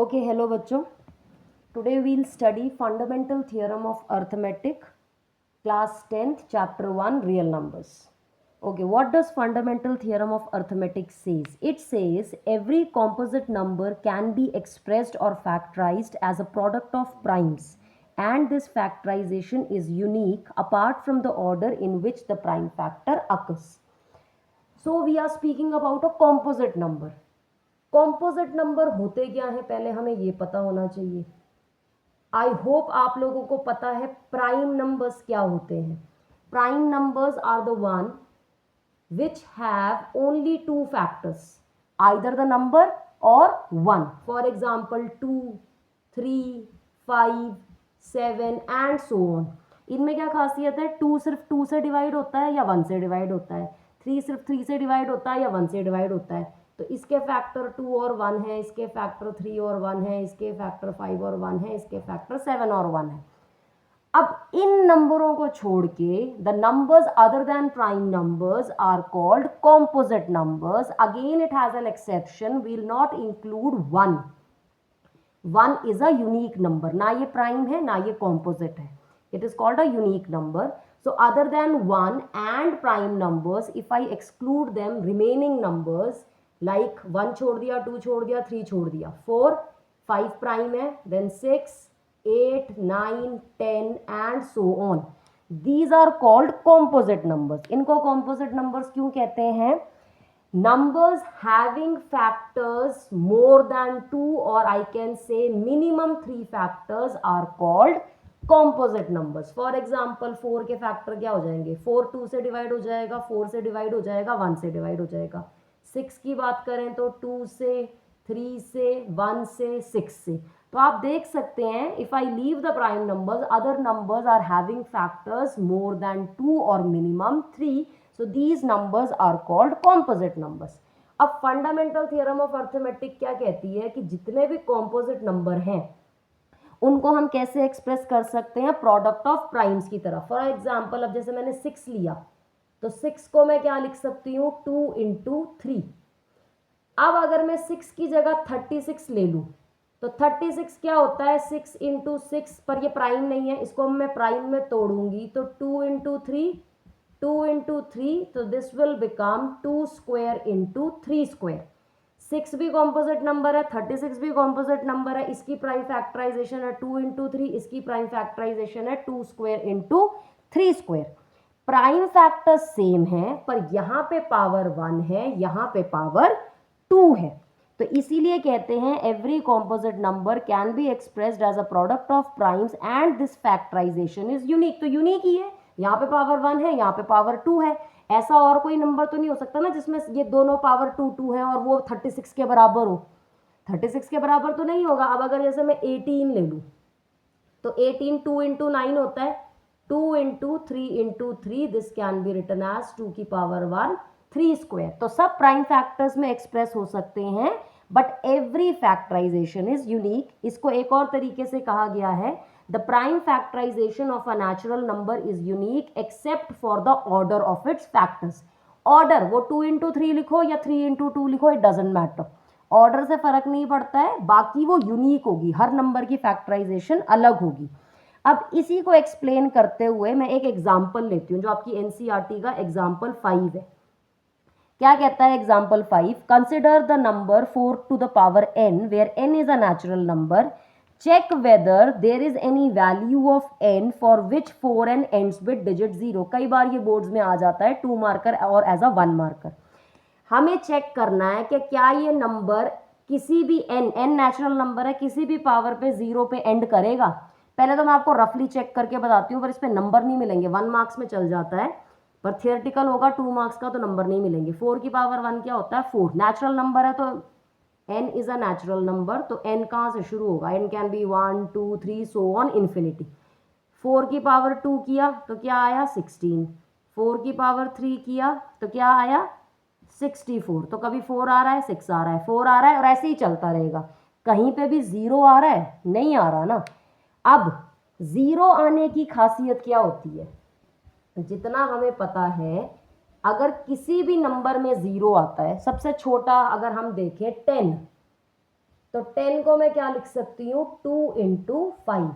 Okay, hello बच्चों. Today we'll study fundamental theorem of arithmetic, class 10th, chapter 1, real numbers. Okay, what does fundamental theorem of arithmetic says? It says every composite number can be expressed or factorized as a product of primes, and this factorization is unique apart from the order in which the prime factor occurs. So we are speaking about a composite number. Composite number होते क्या है पहले हमें ये पता होना चाहिए. I hope आप लोगों को पता है प्राइम नंबर्स क्या होते हैं. Prime numbers are the one which have only two factors, either the number or one. For example 2, 3, 5, 7 and so on. इनमें क्या खासियत है? 2 सिर्फ 2 से डिवाइड होता है या 1 से डिवाइड होता है. 3 सिर्फ 3 से डिवाइड होता है या 1 से डिवाइड होता है. तो इसके फैक्टर 2 और 1 है, इसके फैक्टर 3 और 1 है, इसके फैक्टर 5 और 1 है, इसके फैक्टर 7 और 1 है. अब इन नंबरों को छोड़ के the numbers other than prime numbers are called composite numbers. Again it has an exception, we will not include 1. 1 is a unique number, ना ये प्राइम है ना ये कॉम्पोजिट है. It is called a unique number. So other than 1 and prime numbers, if I exclude them, remaining numbers like 1 छोड़ दिया, 2 छोड़ दिया, 3 छोड़ दिया, 4, 5 प्राइम है, then 6, 8, 9, 10 and so on. These are called composite numbers. इनको composite numbers क्यों कहते हैं? Numbers having factors more than 2 or I can say minimum 3 factors are called composite numbers. For example 4 के फैक्टर क्या हो जाएंगे? 4 2 से डिवाइड हो जाएगा, 4 से डिवाइड हो जाएगा, 1 से डिवाइड हो जाएगा. 6 की बात करें तो 2 से, 3 से, 1 से, 6 से. तो आप देख सकते हैं if I leave the prime numbers, other numbers are having factors more than 2 और minimum 3. So these numbers are called composite numbers. अब फंडामेंटल थियरम ऑफ अर्थमेटिक क्या कहती है कि जितने भी कॉम्पोजिट नंबर हैं उनको हम कैसे एक्सप्रेस कर सकते हैं? प्रोडक्ट ऑफ प्राइम्स की तरह. फॉर एग्जाम्पल अब जैसे मैंने 6 लिया तो 6 को मैं क्या लिख सकती हूँ? 2 इंटू 3. अब अगर मैं 6 की जगह 36 ले लूँ तो 36 क्या होता है? 6 इंटू 6, पर ये प्राइम नहीं है, इसको मैं प्राइम में तोड़ूंगी तो 2 इंटू 3, 2 इंटू 3, तो this will become 2 square into 3 square. 6 भी कॉम्पोजिट नंबर है, 36 भी कॉम्पोजिट नंबर है, इसकी प्राइम फैक्टराइजेशन है 2 इंटू 3, इसकी प्राइम फैक्टराइजेशन है 2 square into 3 square. Prime factor same है पर यहाँ पे पावर 1 है, यहाँ पे पावर 2 है. तो इसीलिए कहते हैं every composite number can be expressed as a product of primes and this factorization is unique. तो यूनिक ही है, यहाँ पे पावर 1 है, यहाँ पे पावर 2 है. ऐसा और कोई नंबर तो नहीं हो सकता ना जिसमें ये दोनों पावर 2 2 है और वो 36 के बराबर हो. 36 के बराबर तो नहीं होगा. अब अगर जैसे मैं 18 ले लूँ तो 18 2 इंटू 9 होता है, 2 into 3 into 3, this can be written as 2 की पावर 1 3 स्क्वायर. तो सब प्राइम फैक्टर्स में एक्सप्रेस हो सकते हैं but every factorization is unique. इसको एक और तरीके से कहा गया है the prime factorization of a natural number is unique except for the order of its factors. Order वो 2 इंटू 3 लिखो या 3 इंटू 2 लिखो, इट डजेंट मैटर, ऑर्डर से फर्क नहीं पड़ता है, बाकी वो यूनिक होगी, हर नंबर की फैक्टराइजेशन अलग होगी. अब इसी को एक्सप्लेन करते हुए मैं एक एग्जाम्पल लेती हूँ जो आपकी एनसीईआरटी का एग्जाम्पल 5 है. क्या कहता है example 5? Consider the number 4 to the power n where n is a natural number. Check whether there is any value of n for which 4n ends with digit 0. कई बार ये बोर्ड्स में आ जाता है 2 मार्कर और एज अ 1 मार्कर. हमें check करना है कि क्या ये नंबर किसी भी n नेचुरल नंबर है, किसी भी पावर पे 0 पे एंड करेगा. पहले तो मैं आपको रफली चेक करके बताती हूँ, पर इस पे नंबर नहीं मिलेंगे, 1 मार्क्स में चल जाता है, पर थियोरेटिकल होगा 2 मार्क्स का तो नंबर नहीं मिलेंगे. 4 की पावर 1 क्या होता है? 4. नेचुरल नंबर है तो n is a natural number, तो n कहाँ से शुरू होगा? n can be 1 2 3 so on infinity. 4 की पावर 2 किया तो क्या आया? 16. 4 की पावर 3 किया तो क्या आया? 64. तो कभी 4 आ रहा है, 6 आ रहा है, 4 आ रहा है और ऐसे ही चलता रहेगा. कहीं पे भी 0 आ रहा है? नहीं आ रहा ना. अब 0 आने की खासियत क्या होती है? जितना हमें पता है अगर किसी भी नंबर में 0 आता है, सबसे छोटा अगर हम देखें 10, तो 10 को मैं क्या लिख सकती हूँ 2 इंटू 5।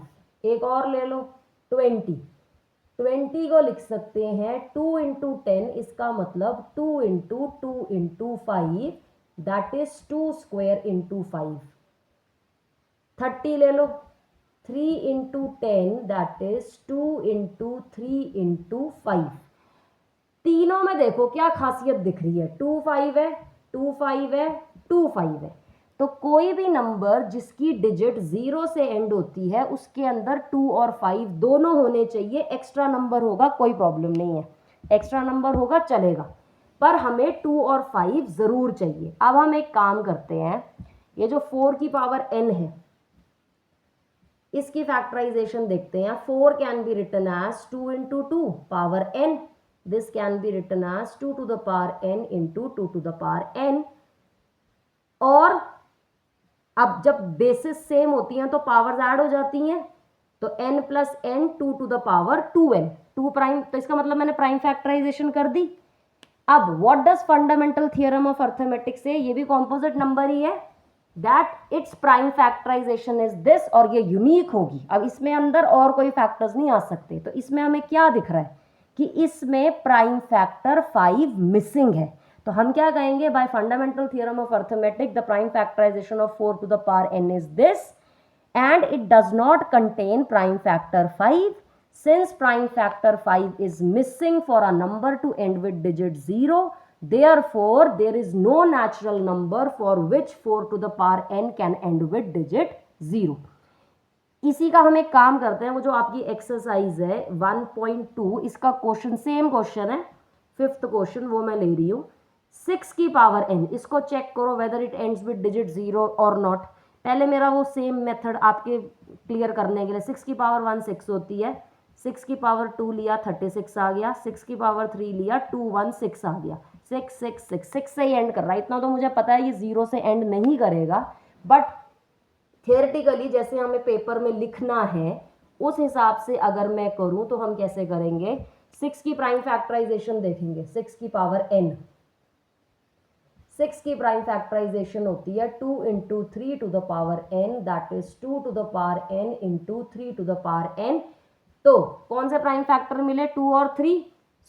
एक और ले लो 20 को लिख सकते हैं 2 इंटू 10, इसका मतलब 2 into 2 into 5 that is 2 square into 5। 30 ले लो 3 into 10 that is 2 into 3 into 5। तीनों में देखो क्या खासियत दिख रही है, 2 5 है, 2 5 है, 2 5 है। तो कोई भी नंबर जिसकी डिजिट 0 से एंड होती है उसके अंदर 2 और 5 दोनों होने चाहिए। एक्स्ट्रा नंबर होगा कोई प्रॉब्लम नहीं है, एक्स्ट्रा नंबर होगा चलेगा, पर हमें 2 और 5 ज़रूर चाहिए। अब हम एक काम करते हैं, ये जो 4 की पावर n है इसकी फैक्टराइजेशन देखते हैं। 4 can be written as 2 into 2 power n, this can be written as 2 to the power n into 2 to the power n। और अब जब बेसिस सेम होती हैं तो पावर्स ऐड हो जाती हैं, तो n plus n 2 to the power 2n, 2 prime, तो इसका मतलब मैंने प्राइम फैक्टराइजेशन कर दी। अब what does fundamental theorem of arithmetic से, ये भी कॉम्पोजिट नंबर ही है, that its prime factorization is this, और ये यूनिक होगी। अब इसमें अंदर और कोई फैक्टर्स नहीं आ सकते, तो इसमें हमें क्या दिख रहा है कि इसमें प्राइम फैक्टर 5 मिसिंग है। तो हम क्या कहेंगे, by fundamental theorem of arithmetic the prime factorization of 4 to the power n is this and it does not contain prime factor 5, since prime factor 5 is missing for a number to end with digit 0, therefore there is no natural number for which 4 to the power n can end with digit 0। इसी का हम एक काम करते हैं, वो जो आपकी एक्सरसाइज है 1.2, इसका क्वेश्चन सेम क्वेश्चन है, 5th क्वेश्चन वो मैं ले रही हूँ। 6 की पावर n, इसको चेक करो whether it ends with digit 0 और नॉट। पहले मेरा वो सेम मेथड आपके क्लियर करने के लिए, 6 की पावर 1 6 होती है, 6 की पावर 2 लिया 36 आ गया, 6 की पावर 3 लिया 2 1 6 आ गया, 6 6 6 6 से ही एंड कर रहा है। इतना तो मुझे पता है ये 0 से एंड नहीं करेगा, बट थियोरेटिकली जैसे हमें पेपर में लिखना है उस हिसाब से अगर मैं करूं तो हम कैसे करेंगे, 6 की प्राइम फैक्टराइजेशन देखेंगे, 6 की पावर n, 6 की प्राइम फैक्टराइजेशन होती है 2 into 3 to the power n, that is 2 to the power n into 3 to the power n। तो कौन से प्राइम फैक्टर मिले, 2 और 3,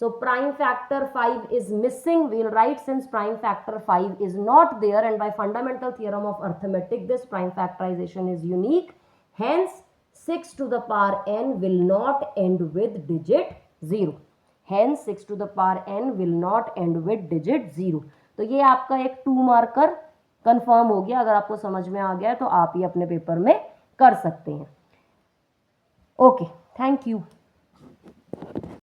so prime factor 5 is missing, we'll write since prime factor 5 is not there and by fundamental theorem of arithmetic this prime factorization is unique, hence 6 to the power n will not end with digit 0, hence 6 to the power n will not end with digit 0। तो ये आपका एक 2 marker confirm हो गया। अगर आपको समझ में आ गया है तो आप ये अपने पेपर में कर सकते हैं। Okay, thank you.